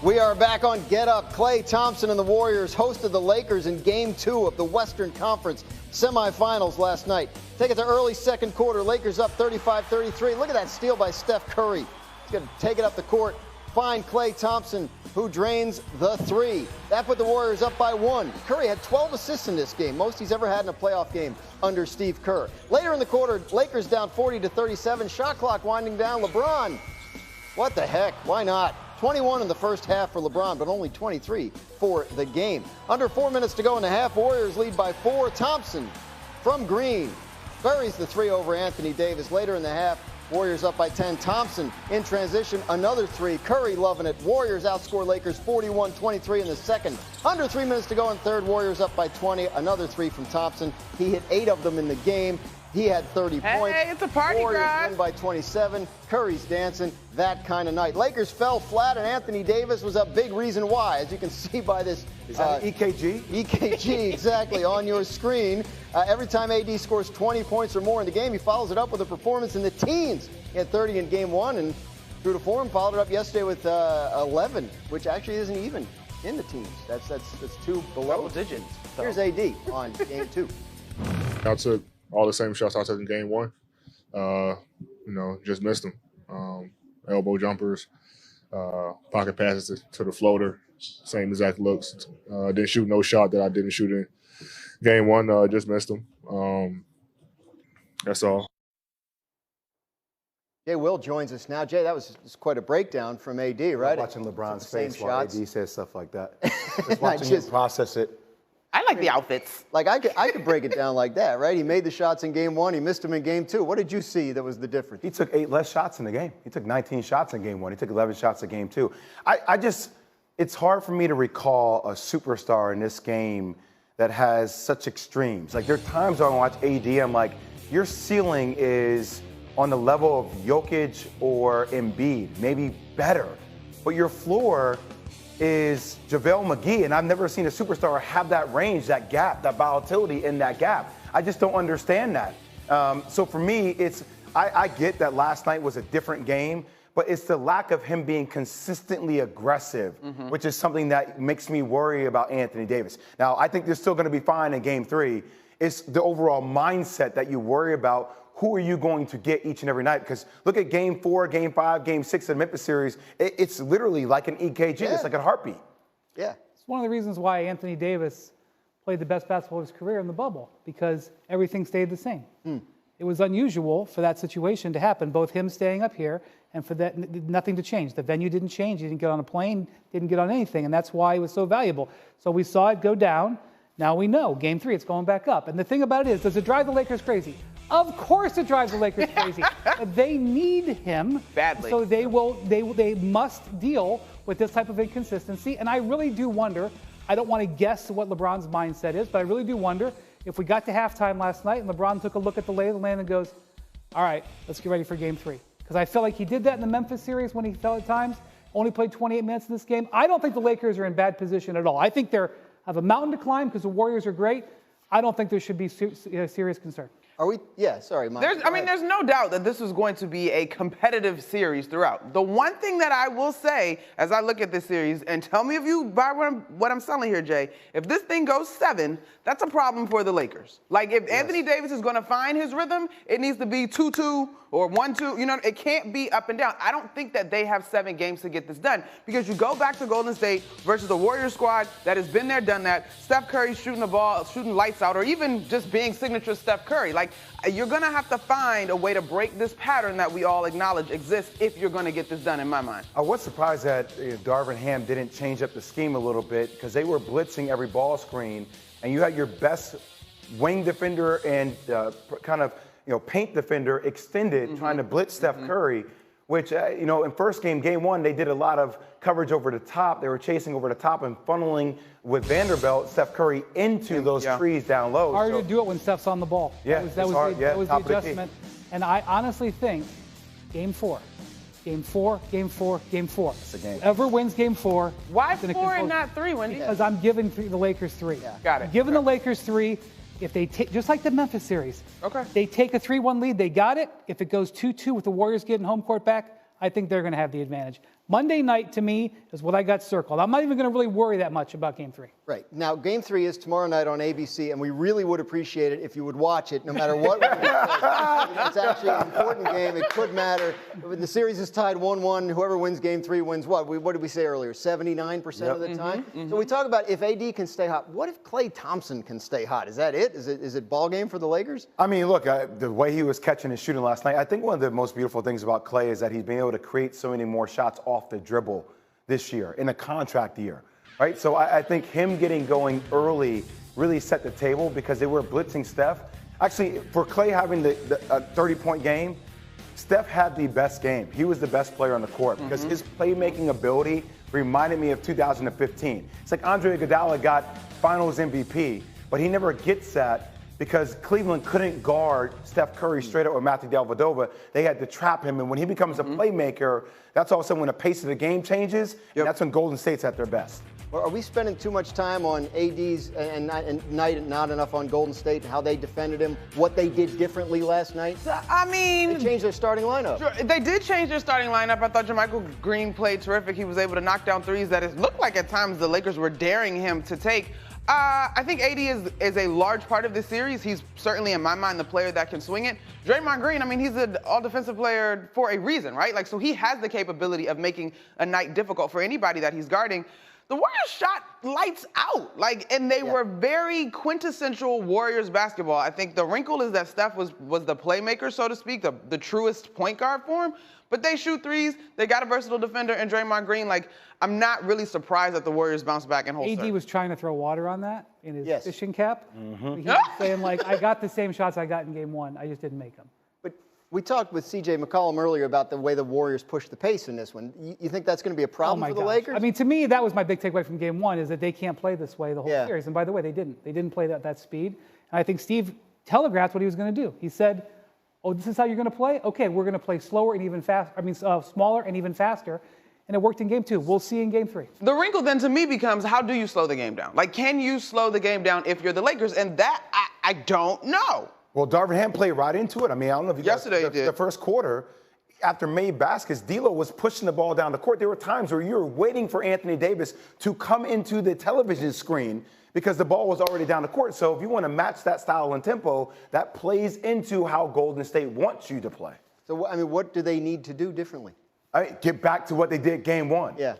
We are back on Get Up. Klay Thompson and the Warriors hosted the Lakers in Game 2 of the Western Conference semifinals last night. Take it to early second quarter. Lakers up 35-33. Look at that steal by Steph Curry. He's going to take it up the court, find Klay Thompson, who drains the three. That put the Warriors up by 1. Curry had 12 assists in this game, most he's ever had in a playoff game under Steve Kerr. Later in the quarter, Lakers down 40-37. Shot clock winding down. LeBron, what the heck? Why not? 21 in the first half for LeBron, but only 23 for the game. Under 4 minutes to go in the half, Warriors lead by 4. Thompson from Green buries the three over Anthony Davis. Later in the half, Warriors up by 10. Thompson in transition, another three. Curry loving it. Warriors outscore Lakers 41-23 in the second. Under 3 minutes to go in third, Warriors up by 20. Another three from Thompson. He hit 8 of them in the game. He had 30 points. Hey, it's a party, Warriors guys. win by 27. Curry's dancing. That kind of night. Lakers fell flat, and Anthony Davis was a big reason why, as you can see by this. Is that EKG? EKG, exactly, on your screen. Every time AD scores 20 points or more in the game, he follows it up with a performance in the teens. He had 30 in Game 1, and true to form, followed it up yesterday with 11, which actually isn't even in the teens. That's two below. Double digits. Here's AD on Game 2. I took all the same shots I took in Game 1. Just missed them. Elbow jumpers, pocket passes to the floater, same exact looks. Didn't shoot no shot that I didn't shoot in Game 1. Just missed them. That's all. Jay Will joins us now. Jay, that was quite a breakdown from AD, right? Watching LeBron's face same while shots. AD says stuff like that. Just watching him process it. I like the outfits. Like, I could break it down like that, right? He made the shots in Game 1. He missed them in Game 2. What did you see that was the difference? He took 8 less shots in the game. He took 19 shots in Game 1. He took 11 shots in Game 2. It's hard for me to recall a superstar in this game that has such extremes. Like, there are times when I watch AD, I'm like, your ceiling is on the level of Jokic or Embiid, maybe better. But your floor is JaVale McGee, and I've never seen a superstar have that range, that gap, that volatility in that gap. I just don't understand that. So for me, I get that last night was a different game, but it's the lack of him being consistently aggressive, which is something that makes me worry about Anthony Davis. Now, I think they're still going to be fine in Game 3. It's the overall mindset that you worry about. Who are you going to get each and every night? Because look at Game 4, Game 5, Game 6 of the Memphis series. It's literally like an EKG. Yeah. It's like a heartbeat. Yeah. It's one of the reasons why Anthony Davis played the best basketball of his career in the bubble, because everything stayed the same. It was unusual for that situation to happen, both him staying up here and for that nothing to change. The venue didn't change. He didn't get on a plane, didn't get on anything, and that's why it was so valuable. So we saw it go down. Now we know, Game 3, it's going back up. And the thing about it is, does it drive the Lakers crazy? Of course it drives the Lakers crazy. They need him badly. So they must deal with this type of inconsistency. And I really do wonder, I don't want to guess what LeBron's mindset is, but I really do wonder if we got to halftime last night and LeBron took a look at the lay of the land and goes, all right, let's get ready for Game 3. Because I felt like he did that in the Memphis series when he fell at times, only played 28 minutes in this game. I don't think the Lakers are in bad position at all. I think they have a mountain to climb because the Warriors are great. I don't think there should be serious concern. Are we? Yeah, sorry, Mike. There's no doubt that this is going to be a competitive series throughout. The one thing that I will say as I look at this series, and tell me if you buy what I'm selling here, Jay, if this thing goes 7, that's a problem for the Lakers. Like, if Anthony Davis is going to find his rhythm, it needs to be 2-2 or 1-2. You know, it can't be up and down. I don't think that they have 7 games to get this done, because you go back to Golden State versus the Warriors squad that has been there, done that. Steph Curry shooting the ball, shooting lights out, or even just being signature Steph Curry. Like, you're going to have to find a way to break this pattern that we all acknowledge exists if you're going to get this done, in my mind. I was surprised that Darvin Ham didn't change up the scheme a little bit, because they were blitzing every ball screen, and you had your best wing defender and paint defender extended trying to blitz Steph Curry, which, in first game, Game 1, they did a lot of coverage over the top. They were chasing over the top and funneling with Vanderbilt, Steph Curry, into those trees down low. Harder to do it when Steph's on the ball. Yeah, that was the adjustment. And I honestly think Game 4. Game 4, Game 4, Game 4. It's a game. Whoever wins Game 4. Why 4 and not 3, Wendy? Because I'm giving the Lakers 3. Yeah. Got it. I'm giving the Lakers 3. If they take, just like the Memphis series, they take a 3-1 lead, they got it. If it goes 2-2 with the Warriors getting home court back, I think they're going to have the advantage. Monday night, to me, is what I got circled. I'm not even going to really worry that much about Game 3. Right. Now, Game 3 is tomorrow night on ABC, and we really would appreciate it if you would watch it, no matter what. It's actually an important game. It could matter. The series is tied 1-1. Whoever wins Game 3 wins what? What did we say earlier? 79% of the time? So we talk about if AD can stay hot. What if Klay Thompson can stay hot? Is that it? Is it ball game for the Lakers? I mean, look, the way he was catching and shooting last night, I think one of the most beautiful things about Klay is that he's been able to create so many more shots off the dribble this year, in a contract year, right? So I think him getting going early really set the table because they were blitzing Steph. Actually, for Klay having the 30-point game, Steph had the best game. He was the best player on the court because his playmaking ability reminded me of 2015. It's like Andre Iguodala got Finals MVP, but he never gets that because Cleveland couldn't guard Steph Curry straight up with Matthew Dellavedova. They had to trap him, and when he becomes a playmaker, that's all of a sudden when the pace of the game changes, and that's when Golden State's at their best. Well, are we spending too much time on AD's and not enough on Golden State and how they defended him, what they did differently last night? I mean, they changed their starting lineup. Sure, they did change their starting lineup. I thought JaMychal Green played terrific. He was able to knock down threes that it looked like at times the Lakers were daring him to take. I think AD is a large part of this series. He's certainly, in my mind, the player that can swing it. Draymond Green, I mean, he's an all-defensive player for a reason, right? Like, so he has the capability of making a night difficult for anybody that he's guarding. The Warriors shot lights out, and they were very quintessential Warriors basketball. I think the wrinkle is that Steph was the playmaker, so to speak, the truest point guard for him. But they shoot threes. They got a versatile defender in Draymond Green. I'm not really surprised that the Warriors bounced back and hold AD serve. was trying to throw water on that in his fishing cap. Mm-hmm. He was saying, I got the same shots I got in Game 1. I just didn't make them. But we talked with C.J. McCollum earlier about the way the Warriors pushed the pace in this one. You think that's going to be a problem for the Lakers? I mean, to me, that was my big takeaway from Game 1 is that they can't play this way the whole series. And by the way, they didn't. They didn't play that speed. And I think Steve telegraphed what he was going to do. He said, oh, this is how you're going to play? Okay, we're going to play slower and even smaller and even faster. And it worked in Game 2. We'll see in Game 3. The wrinkle then to me becomes, how do you slow the game down? Can you slow the game down if you're the Lakers? And that, I don't know. Well, Darvin Ham played right into it. I mean, I don't know if you Yesterday guys, he did. The first quarter, after made baskets, D'Lo was pushing the ball down the court. There were times where you were waiting for Anthony Davis to come into the television screen because the ball was already down the court. So if you want to match that style and tempo, that plays into how Golden State wants you to play. So, I mean, what do they need to do differently? Get back to what they did Game 1. Yeah.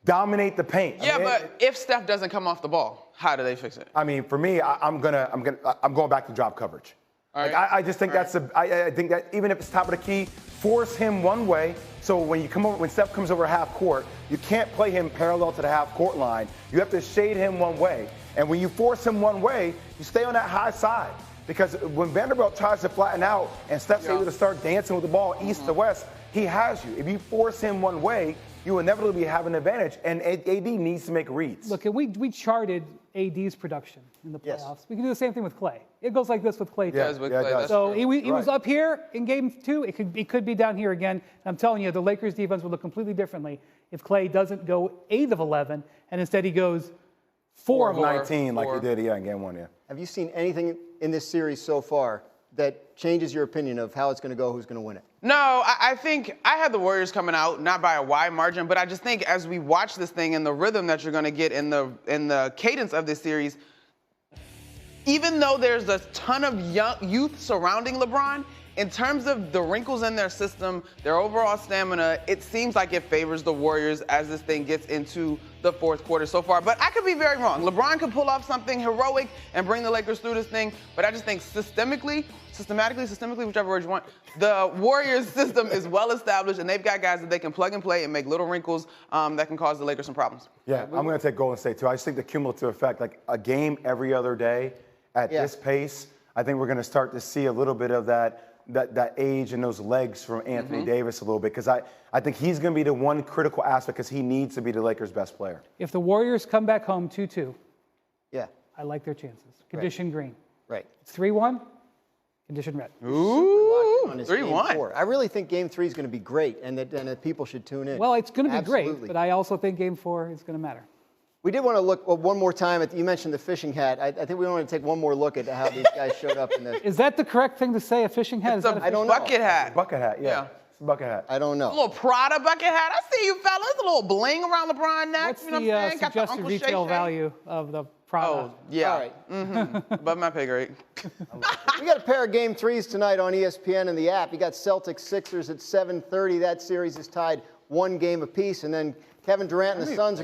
Dominate the paint. Yeah, but if Steph doesn't come off the ball, how do they fix it? I mean, for me, I'm going back to drop coverage. All right. I just think I think that even if it's top of the key, force him one way. So when Steph comes over half court, you can't play him parallel to the half court line. You have to shade him one way. And when you force him one way, you stay on that high side. Because when Vanderbilt tries to flatten out and Steph's able to start dancing with the ball east to west, he has you. If you force him one way, you inevitably have an advantage. And AD needs to make reads. Look, we charted AD's production in the playoffs. Yes. We can do the same thing with Klay. It goes like this with Klay. Yeah, with Klay. So he was up here in Game 2. It could be down here again. And I'm telling you, the Lakers' defense would look completely differently if Klay doesn't go 8 of 11 and instead he goes 4 of 19 like he did in Game 1. Yeah. Have you seen anything in this series so far that changes your opinion of how it's going to go, who's going to win it? No, I think I had the Warriors coming out, not by a wide margin, but I just think as we watch this thing and the rhythm that you're going to get in the cadence of this series, even though there's a ton of youth surrounding LeBron, in terms of the wrinkles in their system, their overall stamina, it seems like it favors the Warriors as this thing gets into the fourth quarter so far. But I could be very wrong. LeBron could pull off something heroic and bring the Lakers through this thing, but I just think systematically, whichever word you want, the Warriors system is well established, and they've got guys that they can plug and play and make little wrinkles that can cause the Lakers some problems. Yeah, I'm going to take Golden State, too. I just think the cumulative effect, like a game every other day at this pace, I think we're going to start to see a little bit of that age and those legs from Anthony Davis a little bit, because I think he's going to be the one critical aspect because he needs to be the Lakers' best player. If the Warriors come back home 2-2, I like their chances. Condition green. Right. It's 3-1, condition red. Ooh, 3-1. I really think Game 3 is going to be great, and that people should tune in. Well, it's going to be Absolutely. great, but I also think Game 4 is going to matter. We did want to look one more time at, you mentioned the fishing hat. I think we want to take one more look at how these guys showed up in this. Is that the correct thing to say, a fishing hat? It's a bucket hat. Bucket hat, yeah. bucket hat? I don't A know. little Prada bucket hat. I see you, fellas. A little bling around LeBron's neck. What's You know the what I'm saying? Got the suggested Uncle retail Shay Shay. value of the Prada? Oh, yeah. All right. Above my pay grade. We got a pair of Game 3s tonight on ESPN and the app. You got Celtics-Sixers at 7:30. That series is tied 1 game apiece. And then Kevin Durant and the Suns